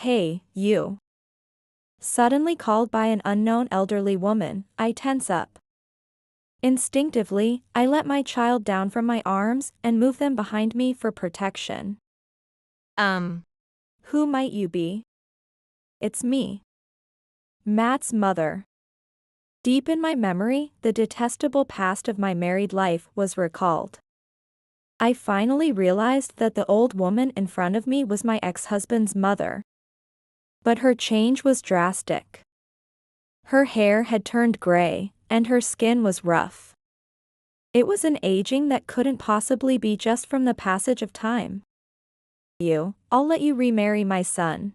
Hey, you. Suddenly called by an unknown elderly woman, I tense up. Instinctively, I let my child down from my arms and move them behind me for protection. Um, Who might you be? It's me. Matt's mother. Deep in my memory, the detestable past of my married life was recalled. I finally realized that the old woman in front of me was my ex-husband's mother. But her change was drastic. Her hair had turned gray, and her skin was rough. It was an aging that couldn't possibly be just from the passage of time. I'll let you remarry my son.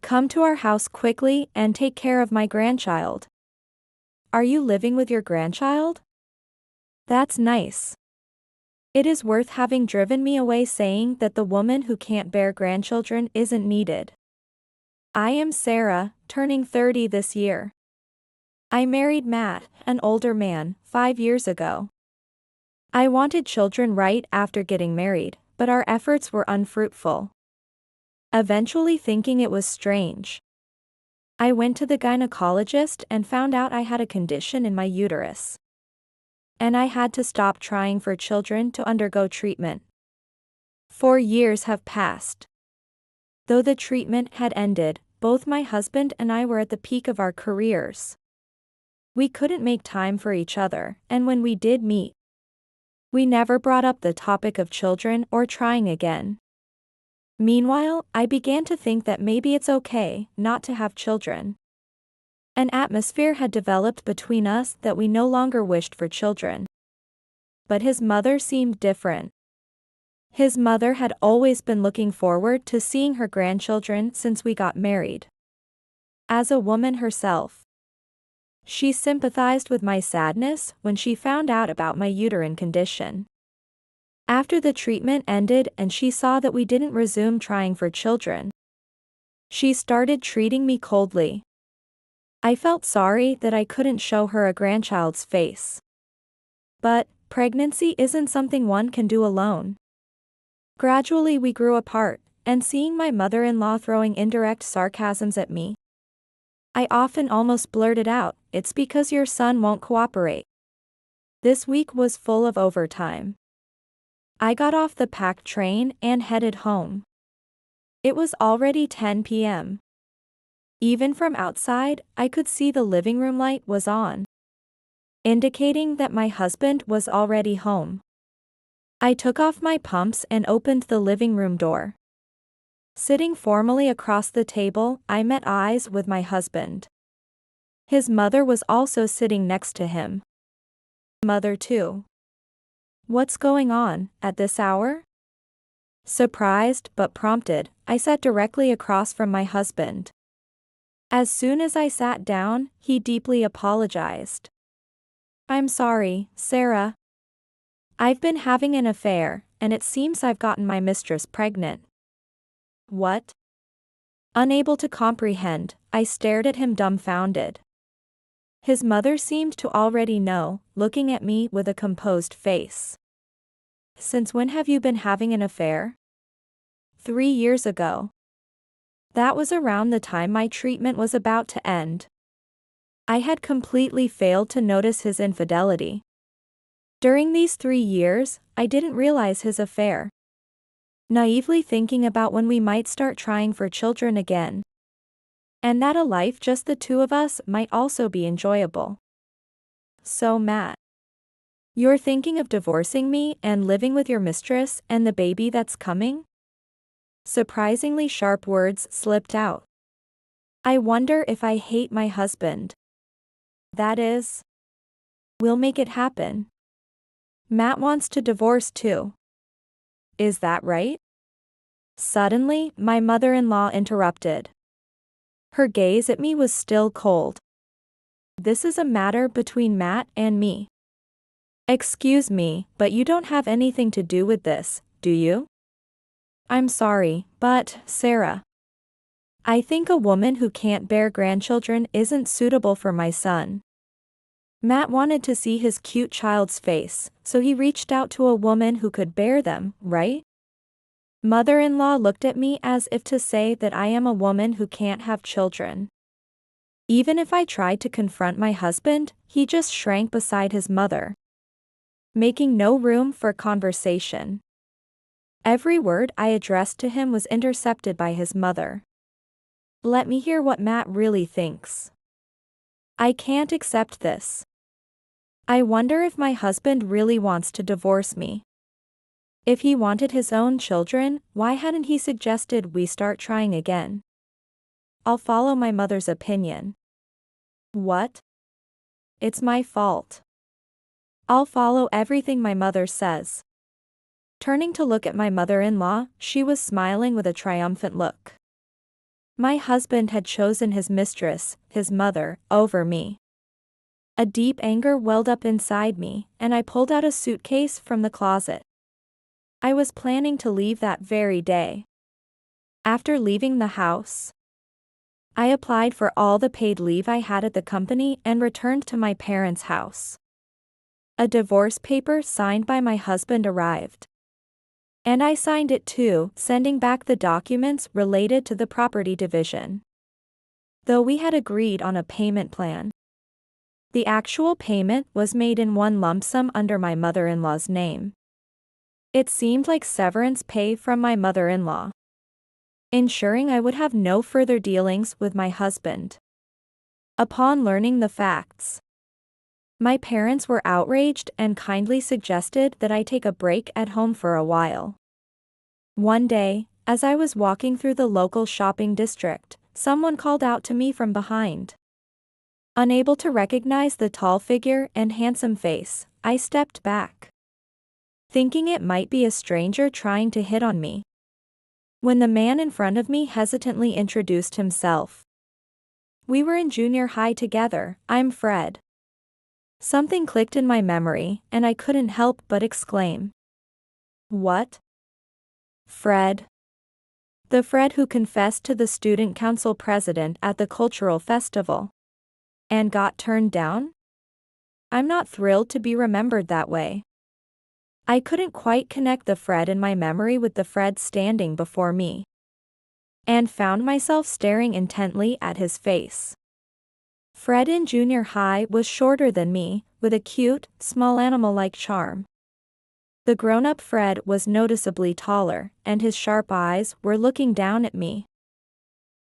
Come to our house quickly and take care of my grandchild. Are you living with your grandchild? That's nice. It is worth having driven me away saying that the woman who can't bear grandchildren isn't needed. I am Sarah, turning 30 this year. I married Matt, an older man, 5 years ago. I wanted children right after getting married, but our efforts were unfruitful. Eventually thinking it was strange, I went to the gynecologist and found out I had a condition in my uterus. And I had to stop trying for children to undergo treatment. 4 years have passed. Though the treatment had ended, both my husband and I were at the peak of our careers. We couldn't make time for each other, and when we did meet, we never brought up the topic of children or trying again. Meanwhile, I began to think that maybe it's okay not to have children. An atmosphere had developed between us that we no longer wished for children. But his mother seemed different. His mother had always been looking forward to seeing her grandchildren since we got married. As a woman herself, she sympathized with my sadness when she found out about my uterine condition. After the treatment ended and she saw that we didn't resume trying for children, she started treating me coldly. I felt sorry that I couldn't show her a grandchild's face. But pregnancy isn't something one can do alone. Gradually we grew apart, and seeing my mother-in-law throwing indirect sarcasms at me, I often almost blurted out, "It's because your son won't cooperate." This week was full of overtime. I got off the packed train and headed home. It was already 10 p.m. Even from outside, I could see the living room light was on, indicating that my husband was already home. I took off my pumps and opened the living room door. Sitting formally across the table, I met eyes with my husband. His mother was also sitting next to him. Mother too. What's going on, at this hour? Surprised but prompted, I sat directly across from my husband. As soon as I sat down, he deeply apologized. "I'm sorry, Sarah. I've been having an affair, and it seems I've gotten my mistress pregnant." What? Unable to comprehend, I stared at him dumbfounded. His mother seemed to already know, looking at me with a composed face. "Since when have you been having an affair?" 3 years ago. That was around the time my treatment was about to end. I had completely failed to notice his infidelity. During these 3 years, I didn't realize his affair. Naively thinking about when we might start trying for children again. And that a life just the two of us might also be enjoyable. So Matt, you're thinking of divorcing me and living with your mistress and the baby that's coming? Surprisingly sharp words slipped out. I wonder if I hate my husband. That is, we'll make it happen. Matt wants to divorce too. Is that right? Suddenly, my mother-in-law interrupted. Her gaze at me was still cold. This is a matter between Matt and me. Excuse me, but you don't have anything to do with this, do you? I'm sorry, but, Sarah, I think a woman who can't bear grandchildren isn't suitable for my son. Matt wanted to see his cute child's face, so he reached out to a woman who could bear them, right? Mother-in-law looked at me as if to say that I am a woman who can't have children. Even if I tried to confront my husband, he just shrank beside his mother, making no room for conversation. Every word I addressed to him was intercepted by his mother. Let me hear what Matt really thinks. I can't accept this. I wonder if my husband really wants to divorce me. If he wanted his own children, why hadn't he suggested we start trying again? I'll follow my mother's opinion. What? It's my fault. I'll follow everything my mother says. Turning to look at my mother-in-law, she was smiling with a triumphant look. My husband had chosen his mistress, his mother, over me. A deep anger welled up inside me, and I pulled out a suitcase from the closet. I was planning to leave that very day. After leaving the house, I applied for all the paid leave I had at the company and returned to my parents' house. A divorce paper signed by my husband arrived. And I signed it too, sending back the documents related to the property division. Though we had agreed on a payment plan, the actual payment was made in one lump sum under my mother-in-law's name. It seemed like severance pay from my mother-in-law, ensuring I would have no further dealings with my husband. Upon learning the facts, my parents were outraged and kindly suggested that I take a break at home for a while. One day, as I was walking through the local shopping district, someone called out to me from behind. Unable to recognize the tall figure and handsome face, I stepped back, thinking it might be a stranger trying to hit on me. When the man in front of me hesitantly introduced himself. We were in junior high together. I'm Fred. Something clicked in my memory, and I couldn't help but exclaim. What? Fred? The Fred who confessed to the student council president at the cultural festival and got turned down? I'm not thrilled to be remembered that way. I couldn't quite connect the Fred in my memory with the Fred standing before me, and found myself staring intently at his face. Fred in junior high was shorter than me, with a cute, small animal-like charm. The grown-up Fred was noticeably taller, and his sharp eyes were looking down at me.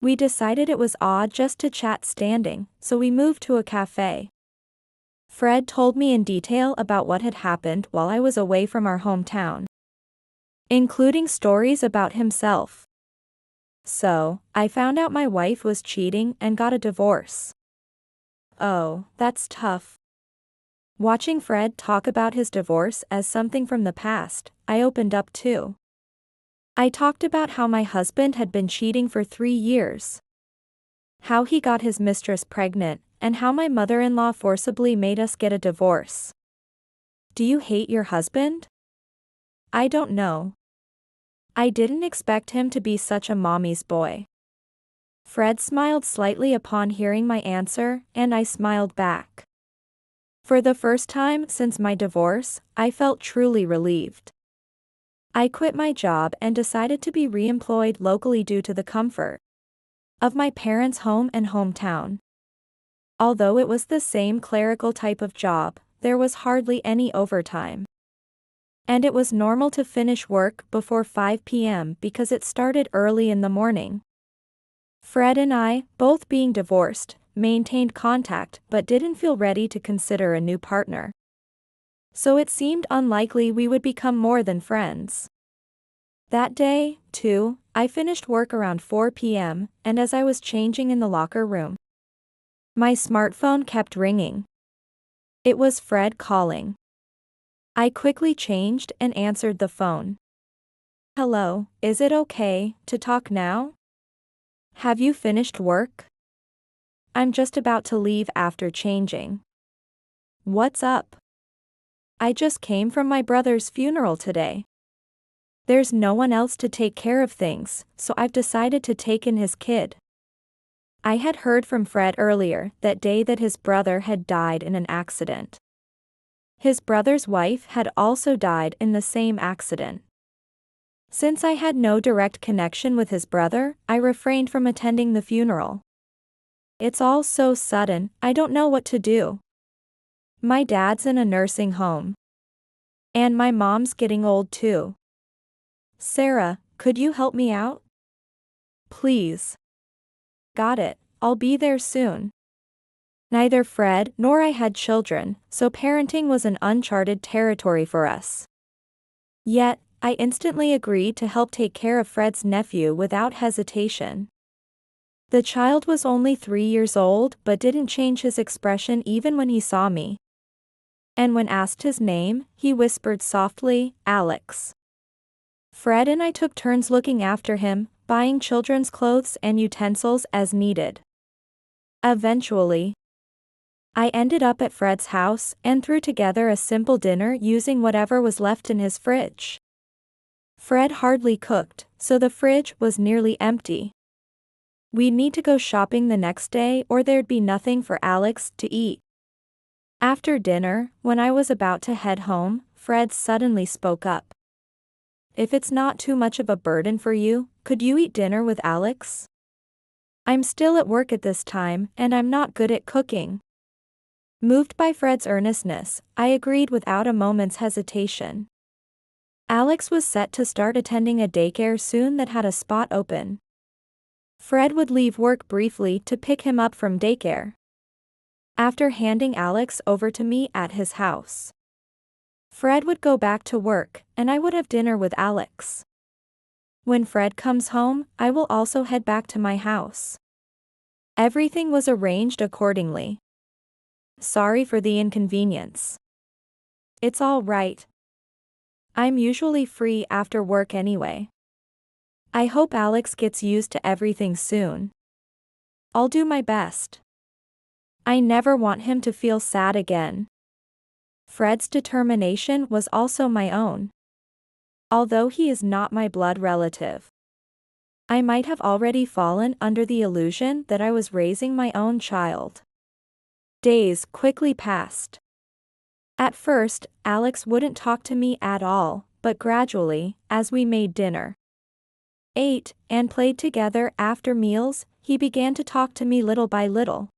We decided it was odd just to chat standing, so we moved to a cafe. Fred told me in detail about what had happened while I was away from our hometown, including stories about himself. So, I found out my wife was cheating and got a divorce. Oh, that's tough. Watching Fred talk about his divorce as something from the past, I opened up too. I talked about how my husband had been cheating for 3 years, how he got his mistress pregnant, and how my mother-in-law forcibly made us get a divorce. Do you hate your husband? I don't know. I didn't expect him to be such a mommy's boy. Fred smiled slightly upon hearing my answer, and I smiled back. For the first time since my divorce, I felt truly relieved. I quit my job and decided to be re-employed locally due to the comfort of my parents' home and hometown. Although it was the same clerical type of job, there was hardly any overtime. And it was normal to finish work before 5 p.m. because it started early in the morning. Fred and I, both being divorced, maintained contact but didn't feel ready to consider a new partner. So it seemed unlikely we would become more than friends. That day, too, I finished work around 4 p.m., and as I was changing in the locker room, my smartphone kept ringing. It was Fred calling. I quickly changed and answered the phone. Hello, is it okay to talk now? Have you finished work? I'm just about to leave after changing. What's up? I just came from my brother's funeral today. There's no one else to take care of things, so I've decided to take in his kid. I had heard from Fred earlier that day that his brother had died in an accident. His brother's wife had also died in the same accident. Since I had no direct connection with his brother, I refrained from attending the funeral. It's all so sudden, I don't know what to do. My dad's in a nursing home. And my mom's getting old too. Sarah, could you help me out? Please. Got it, I'll be there soon. Neither Fred nor I had children, so parenting was an uncharted territory for us. Yet, I instantly agreed to help take care of Fred's nephew without hesitation. The child was only 3 years old but didn't change his expression even when he saw me. And when asked his name, he whispered softly, Alex. Fred and I took turns looking after him, buying children's clothes and utensils as needed. Eventually, I ended up at Fred's house and threw together a simple dinner using whatever was left in his fridge. Fred hardly cooked, so the fridge was nearly empty. We'd need to go shopping the next day or there'd be nothing for Alex to eat. After dinner, when I was about to head home, Fred suddenly spoke up. If it's not too much of a burden for you, could you eat dinner with Alex? I'm still at work at this time, and I'm not good at cooking. Moved by Fred's earnestness, I agreed without a moment's hesitation. Alex was set to start attending a daycare soon that had a spot open. Fred would leave work briefly to pick him up from daycare. After handing Alex over to me at his house, Fred would go back to work, and I would have dinner with Alex. When Fred comes home, I will also head back to my house. Everything was arranged accordingly. Sorry for the inconvenience. It's all right. I'm usually free after work anyway. I hope Alex gets used to everything soon. I'll do my best. I never want him to feel sad again. Fred's determination was also my own. Although he is not my blood relative, I might have already fallen under the illusion that I was raising my own child. Days quickly passed. At first, Alex wouldn't talk to me at all, but gradually, as we made dinner, ate, and played together after meals, he began to talk to me little by little.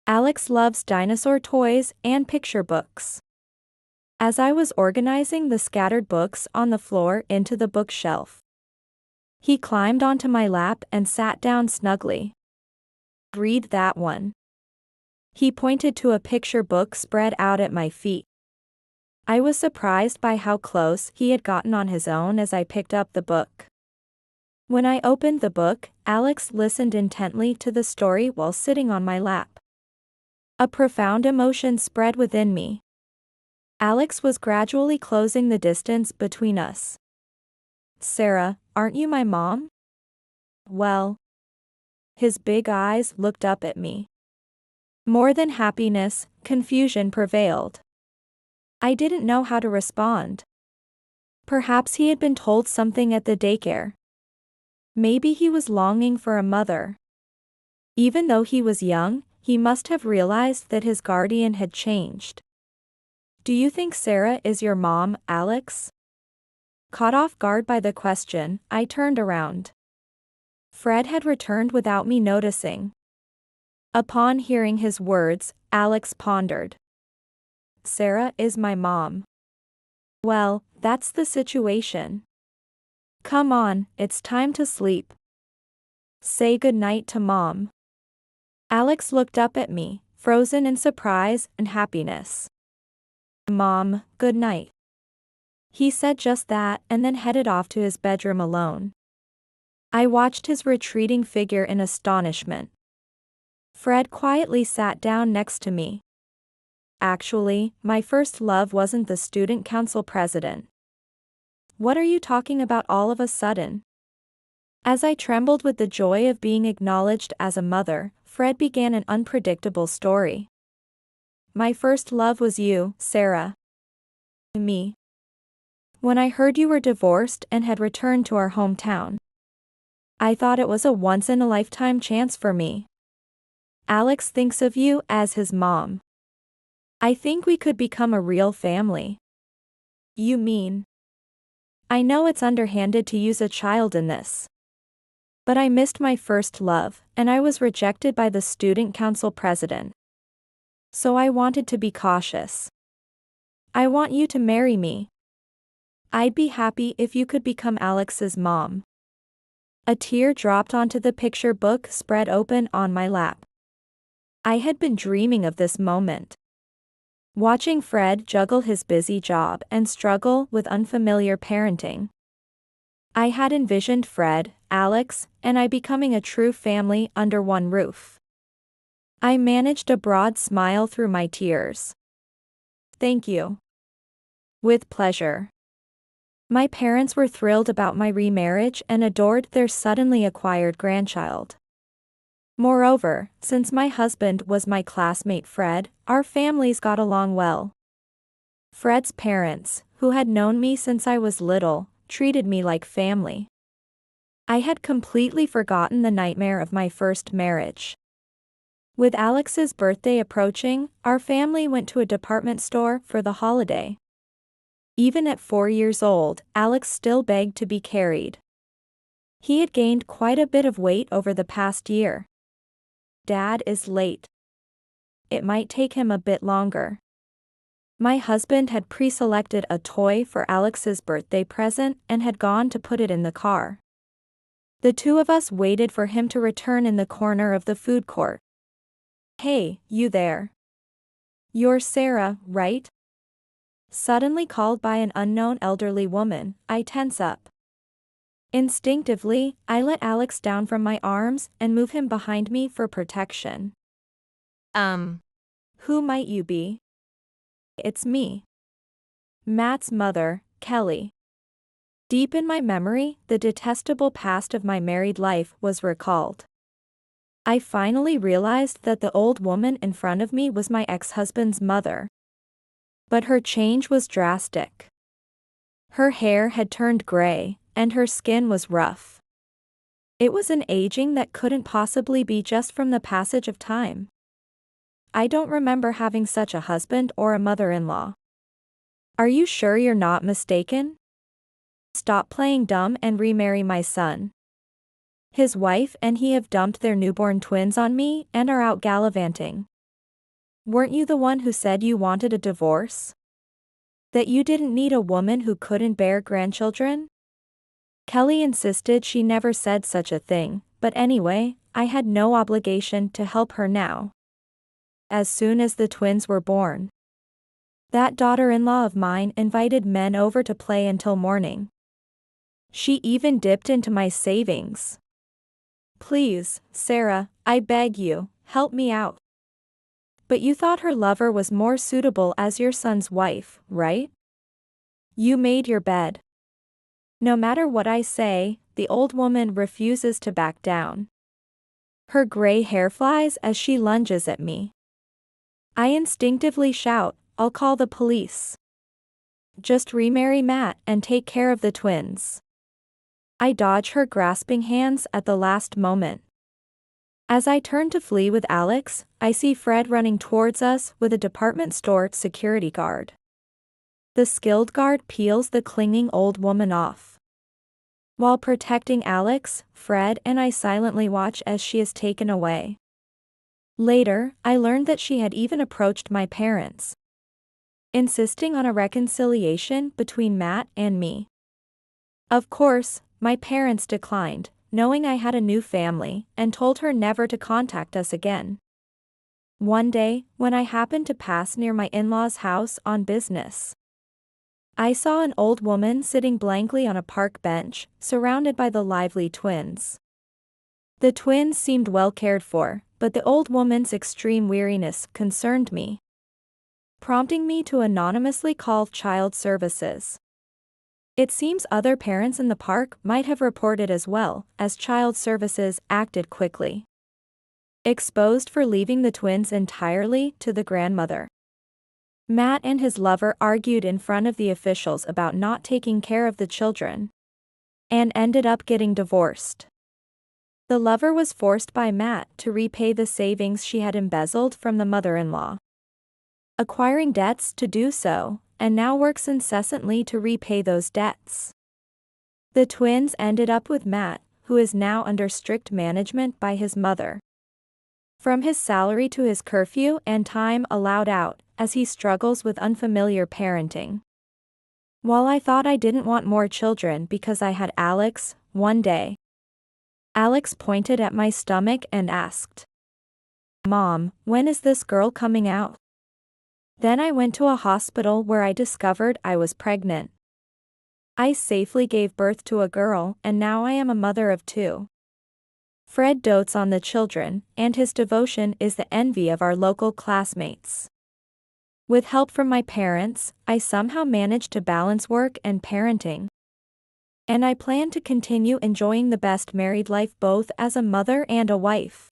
Alex loves dinosaur toys and picture books. As I was organizing the scattered books on the floor into the bookshelf, he climbed onto my lap and sat down snugly. Read that one. He pointed to a picture book spread out at my feet. I was surprised by how close he had gotten on his own as I picked up the book. When I opened the book, Alex listened intently to the story while sitting on my lap. A profound emotion spread within me. Alex was gradually closing the distance between us. Sarah, aren't you my mom? Well. His big eyes looked up at me. More than happiness, confusion prevailed. I didn't know how to respond. Perhaps he had been told something at the daycare. Maybe he was longing for a mother. Even though he was young, he must have realized that his guardian had changed. Do you think Sarah is your mom, Alex? Caught off guard by the question, I turned around. Fred had returned without me noticing. Upon hearing his words, Alex pondered. Sarah is my mom. Well, that's the situation. Come on, it's time to sleep. Say goodnight to Mom. Alex looked up at me, frozen in surprise and happiness. Mom, good night. He said just that and then headed off to his bedroom alone. I watched his retreating figure in astonishment. Fred quietly sat down next to me. Actually, my first love wasn't the student council president. What are you talking about all of a sudden? As I trembled with the joy of being acknowledged as a mother, Fred began an unpredictable story. My first love was you, Sarah. Me. When I heard you were divorced and had returned to our hometown, I thought it was a once-in-a-lifetime chance for me. Alex thinks of you as his mom. I think we could become a real family. You mean? I know it's underhanded to use a child in this. But I missed my first love, and I was rejected by the student council president. So I wanted to be cautious. I want you to marry me. I'd be happy if you could become Alex's mom. A tear dropped onto the picture book spread open on my lap. I had been dreaming of this moment. Watching Fred juggle his busy job and struggle with unfamiliar parenting. I had envisioned Fred, Alex, and I becoming a true family under one roof. I managed a broad smile through my tears. Thank you. With pleasure. My parents were thrilled about my remarriage and adored their suddenly acquired grandchild. Moreover, since my husband was my classmate Fred, our families got along well. Fred's parents, who had known me since I was little, treated me like family. I had completely forgotten the nightmare of my first marriage. With Alex's birthday approaching, our family went to a department store for the holiday. Even at 4 years old, Alex still begged to be carried. He had gained quite a bit of weight over the past year. Dad is late. It might take him a bit longer. My husband had pre-selected a toy for Alex's birthday present and had gone to put it in the car. The two of us waited for him to return in the corner of the food court. Hey, you there. You're Sarah, right? Suddenly called by an unknown elderly woman, I tense up. Instinctively, I let Alex down from my arms and move him behind me for protection. Who might you be? It's me. Matt's mother, Kelly. Deep in my memory, the detestable past of my married life was recalled. I finally realized that the old woman in front of me was my ex-husband's mother. But her change was drastic. Her hair had turned gray, and her skin was rough. It was an aging that couldn't possibly be just from the passage of time. I don't remember having such a husband or a mother-in-law. Are you sure you're not mistaken? Stop playing dumb and remarry my son. His wife and he have dumped their newborn twins on me and are out gallivanting. Weren't you the one who said you wanted a divorce? That you didn't need a woman who couldn't bear grandchildren? Kelly insisted she never said such a thing, but anyway, I had no obligation to help her now. As soon as the twins were born, that daughter-in-law of mine invited men over to play until morning. She even dipped into my savings. Please, Sarah, I beg you, help me out. But you thought her lover was more suitable as your son's wife, right? You made your bed. No matter what I say, the old woman refuses to back down. Her gray hair flies as she lunges at me. I instinctively shout, I'll call the police. Just remarry Matt and take care of the twins. I dodge her grasping hands at the last moment. As I turn to flee with Alex, I see Fred running towards us with a department store security guard. The skilled guard peels the clinging old woman off. While protecting Alex, Fred and I silently watch as she is taken away. Later, I learned that she had even approached my parents, insisting on a reconciliation between Matt and me. Of course, my parents declined, knowing I had a new family, and told her never to contact us again. One day, when I happened to pass near my in-laws' house on business, I saw an old woman sitting blankly on a park bench, surrounded by the lively twins. The twins seemed well cared for, but the old woman's extreme weariness concerned me, prompting me to anonymously call child services. It seems other parents in the park might have reported as well, as child services acted quickly. Exposed for leaving the twins entirely to the grandmother. Matt and his lover argued in front of the officials about not taking care of the children, and ended up getting divorced. The lover was forced by Matt to repay the savings she had embezzled from the mother-in-law, acquiring debts to do so, and now works incessantly to repay those debts. The twins ended up with Matt, who is now under strict management by his mother. From his salary to his curfew and time allowed out, as he struggles with unfamiliar parenting. While I thought I didn't want more children because I had Alex, one day, Alex pointed at my stomach and asked, "Mom, when is this girl coming out?" Then I went to a hospital where I discovered I was pregnant. I safely gave birth to a girl, and now I am a mother of 2. Fred dotes on the children, and his devotion is the envy of our local classmates. With help from my parents, I somehow managed to balance work and parenting. And I plan to continue enjoying the best married life both as a mother and a wife.